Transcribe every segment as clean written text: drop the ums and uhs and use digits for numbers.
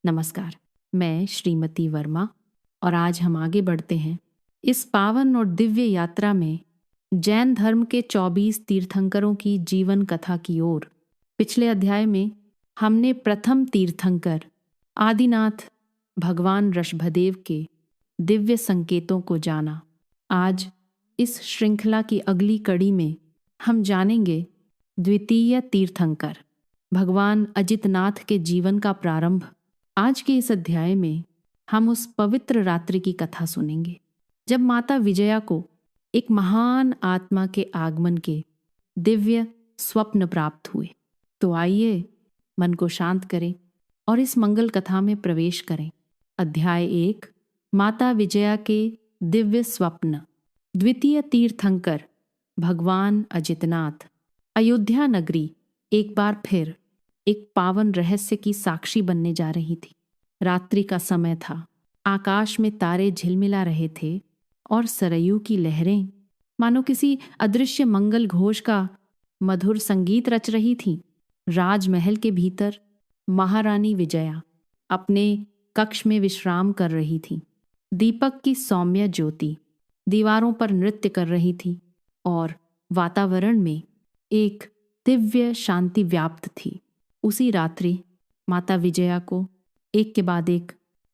नमस्कार, मैं श्रीमती वर्मा और आज हम आगे बढ़ते हैं इस पावन और दिव्य यात्रा में जैन धर्म के 24 तीर्थंकरों की जीवन कथा की ओर। पिछले अध्याय में हमने प्रथम तीर्थंकर आदिनाथ भगवान ऋषभदेव के दिव्य संकेतों को जाना। आज इस श्रृंखला की अगली कड़ी में हम जानेंगे द्वितीय तीर्थंकर भगवान अजितनाथ के जीवन का प्रारंभ। आज के इस अध्याय में हम उस पवित्र रात्रि की कथा सुनेंगे जब माता विजया को एक महान आत्मा के आगमन के दिव्य स्वप्न प्राप्त हुए। तो आइए मन को शांत करें और इस मंगल कथा में प्रवेश करें। अध्याय 1, माता विजया के दिव्य स्वप्न। द्वितीय तीर्थंकर भगवान अजितनाथ। अयोध्या नगरी एक बार फिर एक पावन रहस्य की साक्षी बनने जा रही थी। रात्रि का समय था, आकाश में तारे झिलमिला रहे थे और सरयू की लहरें मानो किसी अदृश्य मंगल घोष का मधुर संगीत रच रही थीं। राजमहल के भीतर महारानी विजया अपने कक्ष में विश्राम कर रही थी। दीपक की सौम्य ज्योति दीवारों पर नृत्य कर रही थी और वातावरण में एक दिव्य शांति व्याप्त थी। उसी रात्रि माता विजया को एक के बाद एक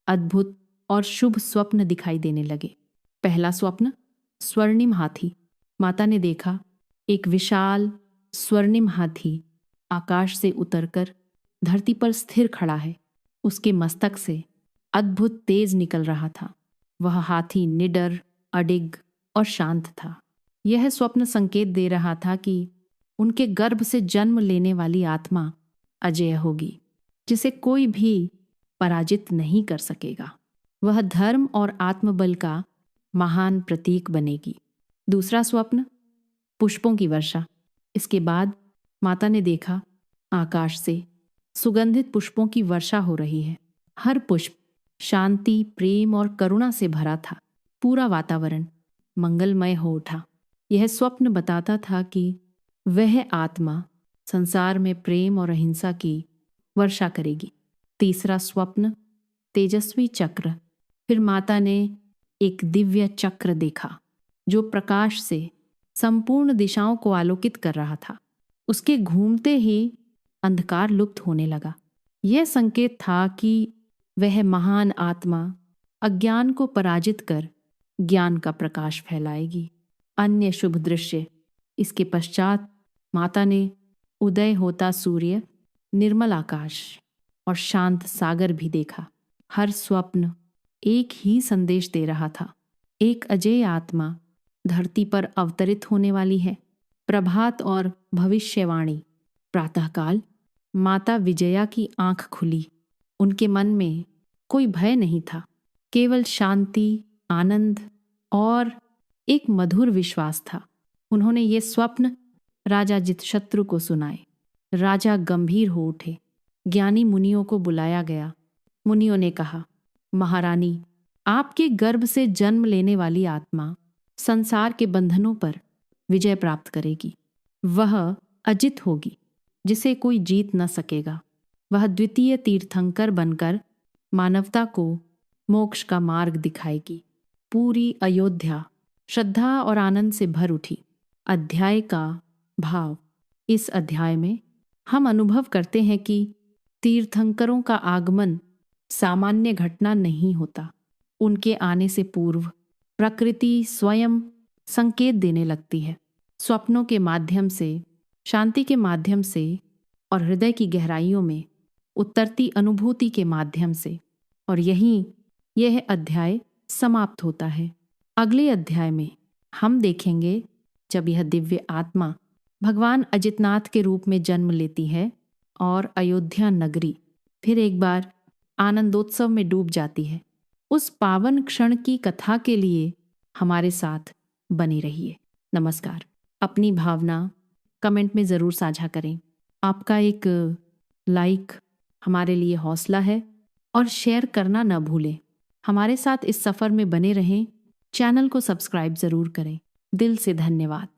अद्भुत और शुभ स्वप्न दिखाई देने लगे। पहला स्वप्न, स्वर्णिम हाथी। माता ने देखा एक विशाल स्वर्णिम हाथी आकाश से उतरकर धरती पर स्थिर खड़ा है। उसके मस्तक से अद्भुत तेज निकल रहा था। वह हाथी निडर, अडिग और शांत था। यह स्वप्न संकेत दे रहा था कि उनके गर्भ से जन्म लेने वाली आत्मा अजेय होगी, जिसे कोई भी पराजित नहीं कर सकेगा। वह धर्म और आत्मबल का महान प्रतीक बनेगी। दूसरा स्वप्न, पुष्पों की वर्षा। इसके बाद माता ने देखा आकाश से सुगंधित पुष्पों की वर्षा हो रही है। हर पुष्प शांति, प्रेम और करुणा से भरा था। पूरा वातावरण मंगलमय हो उठा। यह स्वप्न बताता था कि वह आत्मा संसार में प्रेम और अहिंसा की वर्षा करेगी। तीसरा स्वप्न, तेजस्वी चक्र। फिर माता ने एक दिव्य चक्र देखा जो प्रकाश से संपूर्ण दिशाओं को आलोकित कर रहा था। उसके घूमते ही अंधकार लुप्त होने लगा। यह संकेत था कि वह महान आत्मा अज्ञान को पराजित कर ज्ञान का प्रकाश फैलाएगी। अन्य शुभ दृश्य। इसके पश्चात माता ने उदय होता सूर्य, निर्मल आकाश और शांत सागर भी देखा। हर स्वप्न एक ही संदेश दे रहा था। एक अजेय आत्मा धरती पर अवतरित होने वाली है। प्रभात और भविष्यवाणी। प्रातःकाल माता विजया की आंख खुली। उनके मन में कोई भय नहीं था, केवल शांति, आनंद और एक मधुर विश्वास था। उन्होंने ये स्वप्न राजा अजितशत्रु को सुनाए। राजा गंभीर हो उठे। ज्ञानी मुनियों को बुलाया गया। मुनियों ने कहा, महारानी, आपके गर्भ से जन्म लेने वाली आत्मा संसार के बंधनों पर विजय प्राप्त करेगी। वह अजित होगी, जिसे कोई जीत न सकेगा। वह द्वितीय तीर्थंकर बनकर मानवता को मोक्ष का मार्ग दिखाएगी। पूरी अयोध्या श्रद्धा और आनंद से भर उठी। अध्याय का भाव। इस अध्याय में हम अनुभव करते हैं कि तीर्थंकरों का आगमन सामान्य घटना नहीं होता। उनके आने से पूर्व प्रकृति स्वयं संकेत देने लगती है। स्वप्नों के माध्यम से, शांति के माध्यम से और हृदय की गहराइयों में उतरती अनुभूति के माध्यम से। और यहीं यह अध्याय समाप्त होता है। अगले अध्याय में हम देखेंगे जब यह दिव्य आत्मा भगवान अजितनाथ के रूप में जन्म लेती है और अयोध्या नगरी फिर एक बार आनंदोत्सव में डूब जाती है। उस पावन क्षण की कथा के लिए हमारे साथ बने रहिए। नमस्कार। अपनी भावना कमेंट में ज़रूर साझा करें। आपका एक लाइक हमारे लिए हौसला है और शेयर करना न भूलें। हमारे साथ इस सफ़र में बने रहें। चैनल को सब्सक्राइब ज़रूर करें। दिल से धन्यवाद।